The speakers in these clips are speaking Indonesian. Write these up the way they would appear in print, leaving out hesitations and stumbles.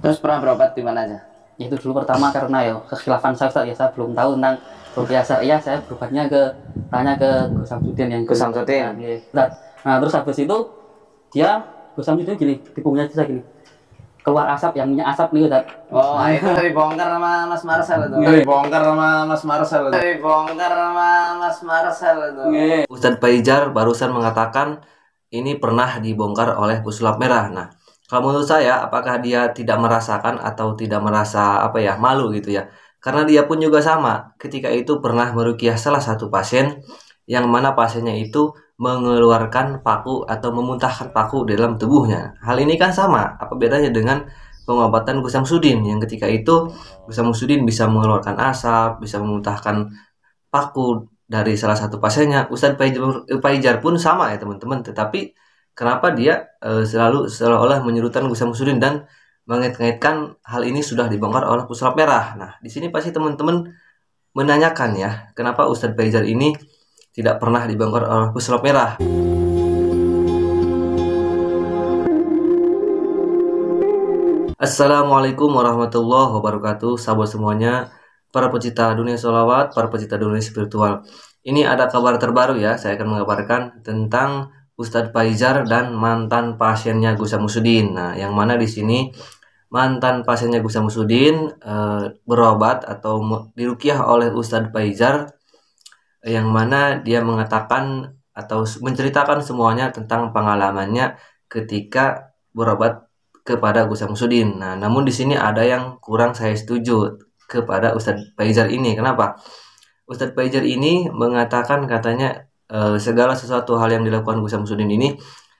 Terus pernah berobat di mana aja? Itu dulu pertama karena ya kekhilafan saya Ustaz, ya saya belum tahu tentang rupiah syariah, saya berobatnya ke tanya ke Gus Samsudin yang Gus Samsudin. nah, Ustaz. Nah terus habis itu dia Gus Samsudin gini di punggungnya saya gini keluar asap yang minyak asap nih Ustaz. Oh, itu dari bongkar sama Mas Marcel itu. Dibongkar sama Mas Marcel itu. Dari bongkar sama Mas Marcel itu. Ustadz Paijar barusan mengatakan ini pernah dibongkar oleh pesulap merah. Nah, kalau menurut saya, apakah dia tidak merasakan atau tidak merasa malu gitu ya? Karena dia pun juga sama. Ketika itu pernah meruqyah salah satu pasien yang mana pasiennya itu mengeluarkan paku atau memuntahkan paku dalam tubuhnya. Hal ini kan sama. Apa bedanya dengan pengobatan Gus Samsudin yang ketika itu Gus Samsudin bisa mengeluarkan asap, bisa memuntahkan paku dari salah satu pasiennya. Ustadz Paijar pun sama ya teman-teman, tetapi kenapa dia selalu seolah-olah menyudutkan Gus Samsudin dan mengait-ngaitkan hal ini sudah dibongkar oleh pesulap merah. Nah, di sini pasti teman-teman menanyakan ya, kenapa Ustadz Paijar ini tidak pernah dibongkar oleh pesulap merah. Assalamualaikum warahmatullahi wabarakatuh, sahabat semuanya, para pecinta dunia sholawat, para pecinta dunia spiritual. Ini ada kabar terbaru ya, saya akan mengabarkan tentang Ustadz Paijar dan mantan pasiennya Gus Samsudin. Nah, yang mana di sini mantan pasiennya Gus Samsudin berobat atau diruqyah oleh Ustadz Paijar, yang mana dia mengatakan atau menceritakan semuanya tentang pengalamannya ketika berobat kepada Gus Samsudin. Nah, namun di sini ada yang kurang saya setuju kepada Ustadz Paijar ini. Kenapa? Ustadz Paijar ini mengatakan katanya segala sesuatu hal yang dilakukan Gus Samsudin ini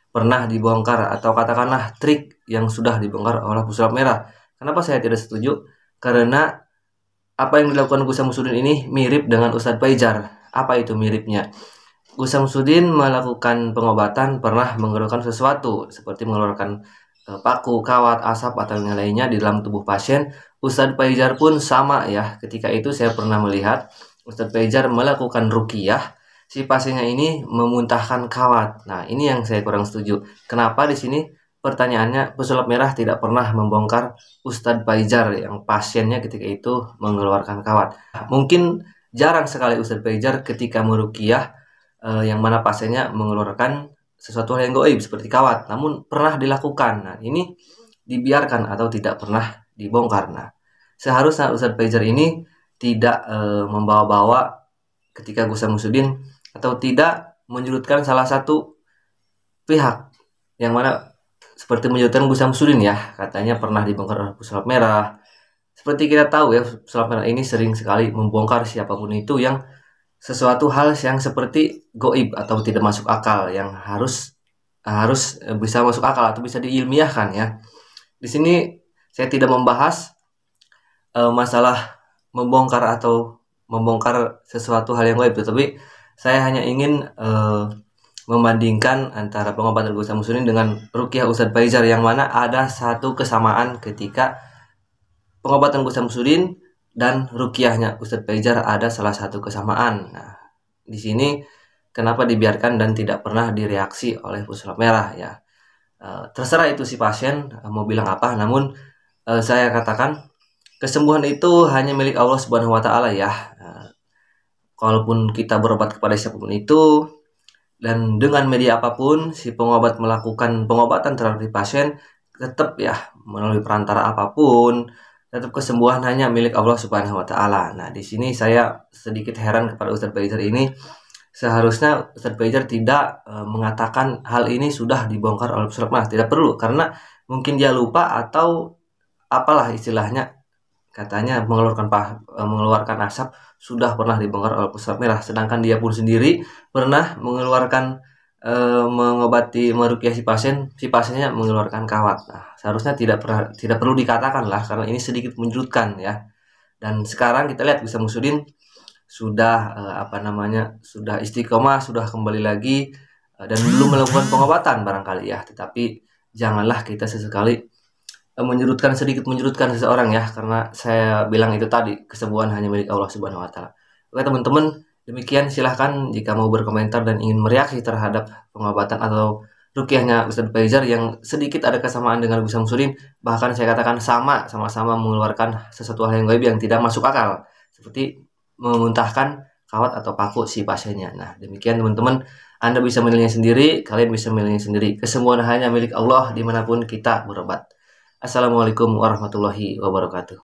pernah dibongkar atau katakanlah trik yang sudah dibongkar oleh pesulap merah. Kenapa saya tidak setuju? Karena apa yang dilakukan Gus Samsudin ini mirip dengan Ustadz Paijar. Apa itu miripnya? Gus Samsudin melakukan pengobatan pernah mengeluarkan sesuatu seperti mengeluarkan paku, kawat, asap atau yang lainnya di dalam tubuh pasien. Ustadz Paijar pun sama ya. Ketika itu saya pernah melihat Ustadz Paijar melakukan ruqyah, si pasiennya ini memuntahkan kawat. Nah, ini yang saya kurang setuju. Kenapa di sini pertanyaannya pesulap merah tidak pernah membongkar Ustadz Paijar yang pasiennya ketika itu mengeluarkan kawat? Mungkin jarang sekali Ustadz Paijar ketika meruqyah yang mana pasiennya mengeluarkan sesuatu hal yang gaib seperti kawat, namun pernah dilakukan. Nah, ini dibiarkan atau tidak pernah dibongkar. Nah, seharusnya Ustadz Paijar ini tidak membawa-bawa ketika Gus Samsudin atau tidak menyudutkan salah satu pihak yang mana seperti menyudutkan Gus Samsudin ya, katanya pernah dibongkar oleh pesulap merah. Seperti kita tahu ya, pesulap merah ini sering sekali membongkar siapapun itu yang sesuatu hal yang seperti goib atau tidak masuk akal, yang harus bisa masuk akal atau bisa diilmiahkan ya. Di sini saya tidak membahas masalah membongkar sesuatu hal yang goib, tetapi saya hanya ingin membandingkan antara pengobatan Gus Samsudin dengan ruqyah Ustadz Paijar, yang mana ada satu kesamaan ketika pengobatan Gus Samsudin dan ruqyahnya Ustadz Paijar ada salah satu kesamaan. Nah, di sini kenapa dibiarkan dan tidak pernah direaksi oleh pesulap merah ya? Terserah itu si pasien mau bilang apa, namun saya katakan kesembuhan itu hanya milik Allah Subhanahu wa taala ya. Kalaupun kita berobat kepada siapapun itu dan dengan media apapun si pengobat melakukan pengobatan terhadap pasien, tetap ya melalui perantara apapun, tetap kesembuhan hanya milik Allah Subhanahu wa taala. Nah, di sini saya sedikit heran kepada Ustadz Paijar ini. Seharusnya Ustadz Paijar tidak mengatakan hal ini sudah dibongkar oleh pesulap merah. Tidak perlu, karena mungkin dia lupa atau apalah istilahnya, katanya mengeluarkan asap sudah pernah dibongkar oleh pesulap merah, sedangkan dia pun sendiri pernah mengeluarkan mengobati meruqyah si pasiennya mengeluarkan kawat. Nah, seharusnya tidak perlu dikatakan lah, karena ini sedikit menyudutkan ya. Dan sekarang kita lihat Gus Samsudin sudah sudah istiqomah, sudah kembali lagi dan belum melakukan pengobatan barangkali ya. Tetapi janganlah kita sesekali sedikit menyudutkan seseorang ya, karena saya bilang itu tadi, kesembuhan hanya milik Allah Subhanahu wa taala. Oke teman-teman, demikian, silahkan jika mau berkomentar dan ingin mereaksi terhadap pengobatan atau rukyahnya Ustadz Faizar yang sedikit ada kesamaan dengan Gus Samsudin, bahkan saya katakan sama-sama mengeluarkan sesuatu hal yang gaib yang tidak masuk akal, seperti memuntahkan kawat atau paku si pasiennya. Nah, demikian teman-teman, Anda bisa menilainya sendiri, kalian bisa menilainya sendiri. Kesembuhan hanya milik Allah dimanapun kita berobat. Assalamualaikum warahmatullahi wabarakatuh.